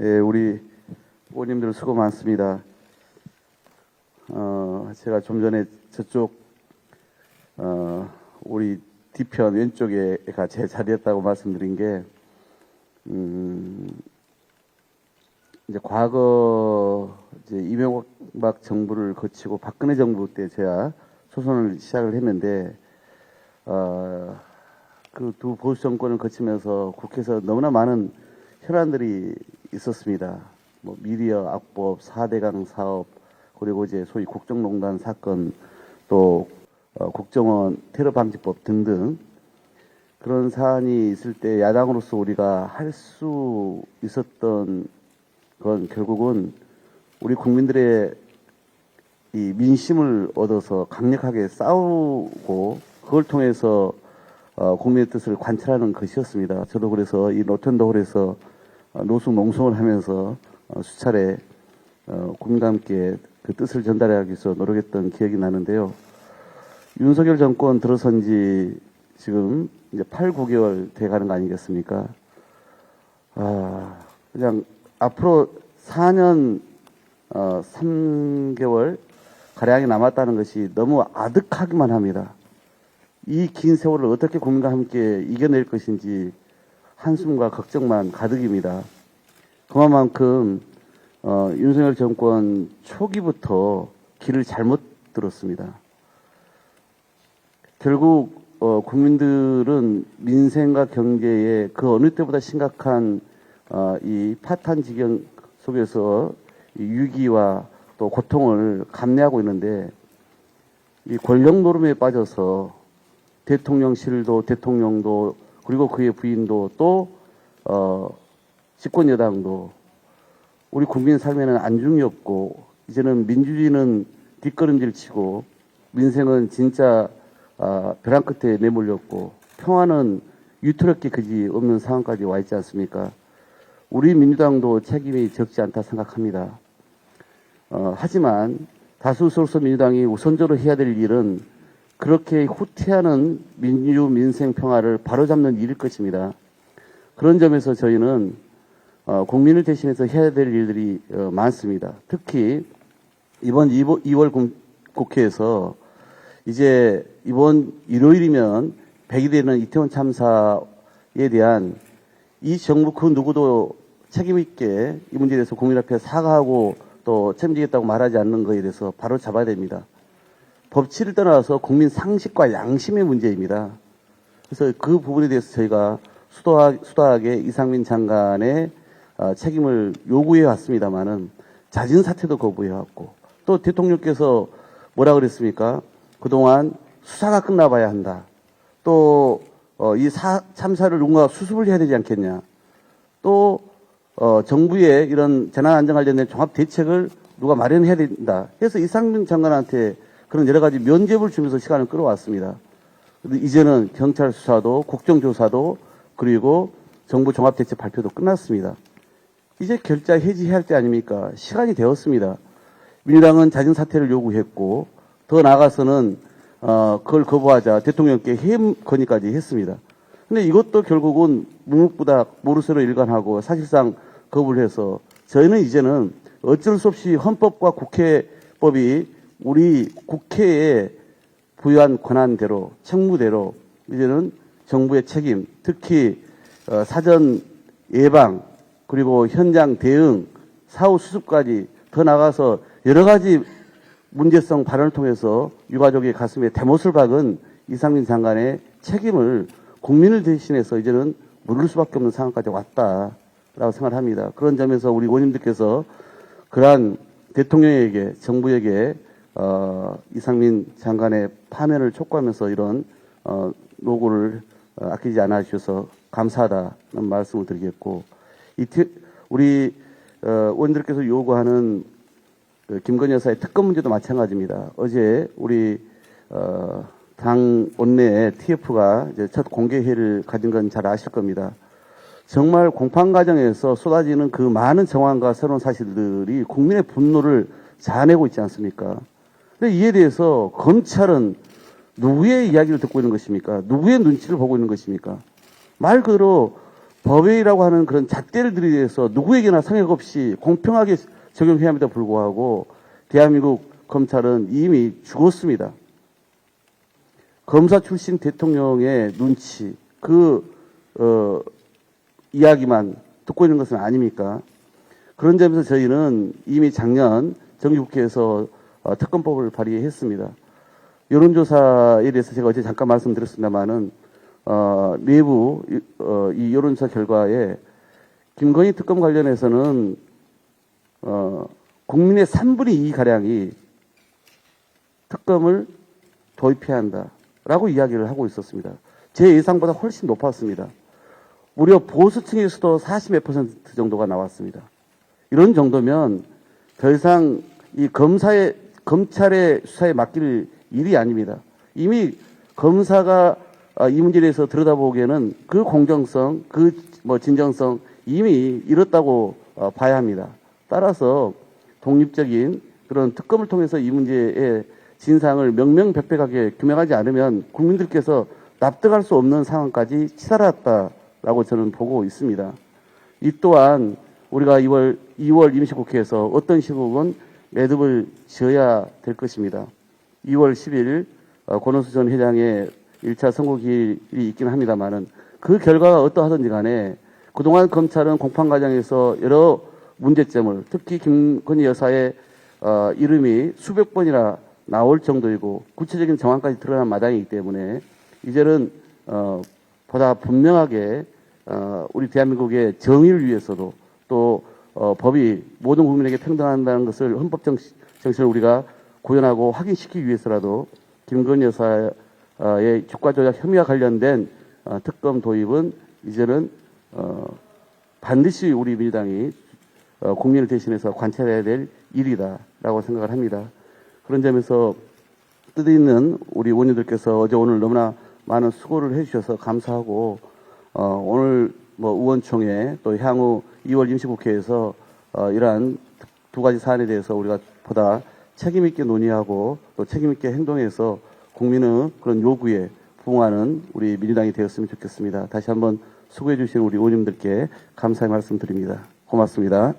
네, 우리 의원님들 수고 많습니다. 제가 좀 전에 저쪽, 우리 뒤편 왼쪽에가 제 자리였다고 말씀드린 게, 이제 과거, 이제 이명박 정부를 거치고 박근혜 정부 때 제가 초선을 시작을 했는데, 그 두 보수 정권을 거치면서 국회에서 너무나 많은 현안들이 있었습니다. 뭐 미디어 악법, 4대강 사업, 그리고 이제 소위 국정농단 사건, 또 국정원 테러 방지법 등등 그런 사안이 있을 때 야당으로서 우리가 할 수 있었던 건 결국은 우리 국민들의 이 민심을 얻어서 강력하게 싸우고 그걸 통해서 국민의 뜻을 관철하는 것이었습니다. 저도 그래서 이 로텐더홀에서 노숙 농성을 하면서 수차례 국민과 함께 그 뜻을 전달하기 위해서 노력했던 기억이 나는데요. 윤석열 정권 들어선 지 지금 이제 8, 9개월 돼 가는 거 아니겠습니까? 그냥 앞으로 4년 3개월 가량이 남았다는 것이 너무 아득하기만 합니다. 이 긴 세월을 어떻게 국민과 함께 이겨낼 것인지 한숨과 걱정만 가득입니다. 그만큼 윤석열 정권 초기부터 길을 잘못 들었습니다. 결국 국민들은 민생과 경제에 그 어느 때보다 심각한 이 파탄 지경 속에서 이 위기와 또 고통을 감내하고 있는데 이 권력 노름에 빠져서 대통령실도 대통령도 그리고 그의 부인도 또 집권 여당도 우리 국민 삶에는 안중이 없고 이제는 민주주의는 뒷걸음질 치고 민생은 진짜 벼랑 끝에 내몰렸고 평화는 유투력기 그지 없는 상황까지 와 있지 않습니까? 우리 민주당도 책임이 적지 않다 생각합니다. 하지만 다수 소수 민주당이 우선적으로 해야 될 일은 그렇게 후퇴하는 민주 민생 평화를 바로잡는 일일 것입니다. 그런 점에서 저희는 국민을 대신해서 해야 될 일들이 많습니다. 특히 이번 2월 국회에서 이제 이번 일요일이면 100이 되는 이태원 참사에 대한 이 정부 그 누구도 책임 있게 이 문제에 대해서 국민 앞에 사과하고 또 책임지겠다고 말하지 않는 것에 대해서 바로 잡아야 됩니다. 법치를 떠나서 국민 상식과 양심의 문제입니다. 그래서 그 부분에 대해서 저희가 수도하게 이상민 장관의 책임을 요구해 왔습니다만은 잦은 사퇴도 거부해 왔고 또 대통령께서 뭐라 그랬습니까? 그동안 수사가 끝나봐야 한다. 또 이 참사를 누군가 수습을 해야 되지 않겠냐. 또 정부의 이런 재난안전 관련된 종합대책을 누가 마련해야 된다. 그래서 이상민 장관한테 그런 여러 가지 면죄부를 주면서 시간을 끌어왔습니다. 근데 이제는 경찰 수사도 국정조사도 그리고 정부 종합대책 발표도 끝났습니다. 이제 결자 해지해야 할 때 아닙니까? 시간이 되었습니다. 민주당은 잦은 사퇴를 요구했고 더 나아가서는 그걸 거부하자 대통령께 해임 건의까지 했습니다. 근데 이것도 결국은 묵묵부답 모르쇠로 일관하고 사실상 거부를 해서 저희는 이제는 어쩔 수 없이 헌법과 국회법이 우리 국회에 부여한 권한대로 책무대로 이제는 정부의 책임, 특히 사전 예방 그리고 현장 대응, 사후 수습까지 더 나가서 여러 가지 문제성 발언을 통해서 유가족의 가슴에 대못을 박은 이상민 장관의 책임을 국민을 대신해서 이제는 물을 수밖에 없는 상황까지 왔다라고 생각합니다. 그런 점에서 우리 의원님들께서 그러한 대통령에게 정부에게 이상민 장관의 파면을 촉구하면서 이런 노고를 아끼지 않아 주셔서 감사하다는 말씀을 드리겠고 우리 의원들께서 요구하는 김건희 여사의 특검 문제도 마찬가지입니다. 어제 우리 당 원내에 TF가 이제 첫 공개회를 가진 건 잘 아실 겁니다. 정말 공판 과정에서 쏟아지는 그 많은 정황과 새로운 사실들이 국민의 분노를 자아내고 있지 않습니까? 근데 이에 대해서 검찰은 누구의 이야기를 듣고 있는 것입니까? 누구의 눈치를 보고 있는 것입니까? 말 그대로 법이라고 하는 그런 잣대를 들이대서 누구에게나 상역 없이 공평하게 적용해야 합니다 불구하고 대한민국 검찰은 이미 죽었습니다. 검사 출신 대통령의 눈치, 이야기만 듣고 있는 것은 아닙니까? 그런 점에서 저희는 이미 작년 정기국회에서 특검법을 발의했습니다. 여론조사에 대해서 제가 어제 잠깐 말씀드렸습니다만은 내부 이 여론조사 결과에 김건희 특검 관련해서는 국민의 3분의 2 가량이 특검을 도입해야 한다라고 이야기를 하고 있었습니다. 제 예상보다 훨씬 높았습니다. 무려 보수층에서도 40몇 % 정도가 나왔습니다. 이런 정도면 더 이상 이 검찰의 수사에 맡길 일이 아닙니다. 이미 검사가 이 문제에 대해서 들여다보기에는 그 공정성, 진정성 이미 잃었다고 봐야 합니다. 따라서 독립적인 그런 특검을 통해서 이 문제의 진상을 명명백백하게 규명하지 않으면 국민들께서 납득할 수 없는 상황까지 치달았다라고 저는 보고 있습니다. 이 또한 우리가 2월 임시국회에서 어떤 식으로건 매듭을 지어야 될 것입니다. 2월 10일 권오수 전 회장의 1차 선고기일이 있긴 합니다만은 그 결과가 어떠하든지 간에 그동안 검찰은 공판 과정에서 여러 문제점을 특히 김건희 여사의 이름이 수백 번이나 나올 정도이고 구체적인 정황까지 드러난 마당이기 때문에 이제는 보다 분명하게 우리 대한민국의 정의를 위해서도 또 법이 모든 국민에게 평등한다는 것을 헌법 정신을 우리가 구현하고 확인시키기 위해서라도 김건희 여사의 주가 조작 혐의와 관련된 특검 도입은 이제는 반드시 우리 민주당이 국민을 대신해서 관찰해야 될 일이다라고 생각을 합니다. 그런 점에서 뜻있는 우리 의원님들께서 어제 오늘 너무나 많은 수고를 해주셔서 감사하고 오늘 의원총회 또 향후 2월 임시국회에서 이러한 두 가지 사안에 대해서 우리가 보다 책임 있게 논의하고 또 책임 있게 행동해서 국민의 그런 요구에 부응하는 우리 민주당이 되었으면 좋겠습니다. 다시 한번 수고해 주신 우리 의원님들께 감사의 말씀 드립니다. 고맙습니다.